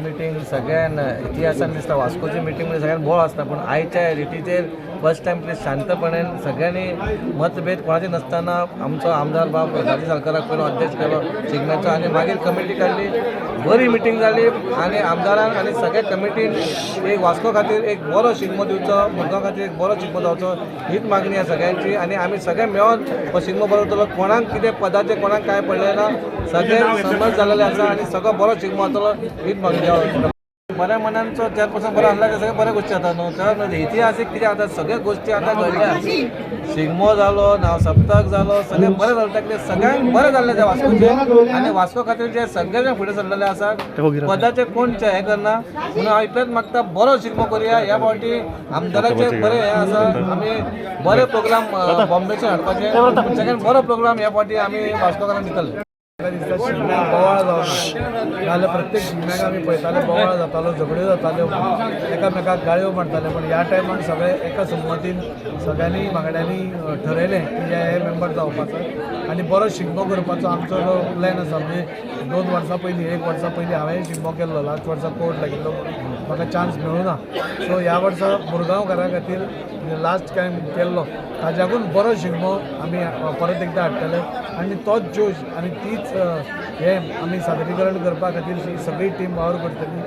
meeting सगळ्यान इतिहासान दिसता वास्कोची meeting म्हणजे सगळ्यान बोळ आसता पूण आयच्या रिटीचेर फर्स्ट टायम प्लीज शांतपणान सगळ्यांनी मतभेद कोणाचे नसताना आमचो आमदार बाब राजी साळकाराक पयलो अध्यक्ष केलो शिगम्याचो आनी मागीर कमिटी काडली बरी मिटींग जाली आनी आमदारान आनी सगळ्या कमिटीन एक वास्को खातीर एक बरो शिगमो दिवचो मुलगां खातीर एक बरो शिगमो जावचो हीच मागणी आहे सगळ्यांची आनी आमी सगळे मेळोन हो शिगमो बरो जातलो कोणाक कितें पदाचें कोणाक काय पडलें ना सगळे समज जाल्ले आसा आनी सगळो बरो शिगमो जातलो हीच मागणी आहा बऱ्या मनांचो त्यापासून बरो आहला सगळे बऱ्या गोष्टी जाता न्हू तर इतिहासीक कितें जाता सगळे गोष्टी आतां घडल्या शिगमो जालो नांव सप्तक जालो सगळे बरें जाता कितें सगळ्यांक बरें जाल्लें त्या वास्कोचें आनी वास्को खातीर जे सगळे फुडें सरलेले आसा पदाचे कोण हें करना म्हणून हांव इतलेंच मागता बरो शिगमो करुया ह्या फावटी आमदाराचे बरें हें आसा आमी बरे प्रोग्राम बॉम्बेचे हाडपाचे सगळ्यान बरो प्रोग्राम ह्या फावटी आमी वास्कोकारांक दितले शिगम्याक बोवाळ जावना नाजाल्यार प्रत्येक शिगम्याक आमी पळयताले बोवाळ जातालो झगड्यो जाताल्यो एकामेकाक गाळयो मारताले पण ह्या टायमाक सगळे एका संमतीन सगळ्यांनी वांगड्यांनी ठरयलें की हे मेंबर जावपाचो आनी बरो शिगमो करपाचो आमचो जो प्लॅन आसा म्हणजे 2 वर्सां पयलीं 1 वर्सा पयलीं हांवें शिगमो केल्लो लास्ट वर्सा कोर्ट लागिल्लो म्हाका चान्स मेळूना सो ह्या वर्सा मुरगांवकारां खातीर लास्ट टायम केल्लो ताज्याकून बरो शिगमो आमी परत एकदां हाडटले आनी तोच जोश आनी तीच हे आमी सादरीकरण करपा खातीर सगळी टीम वावर करतली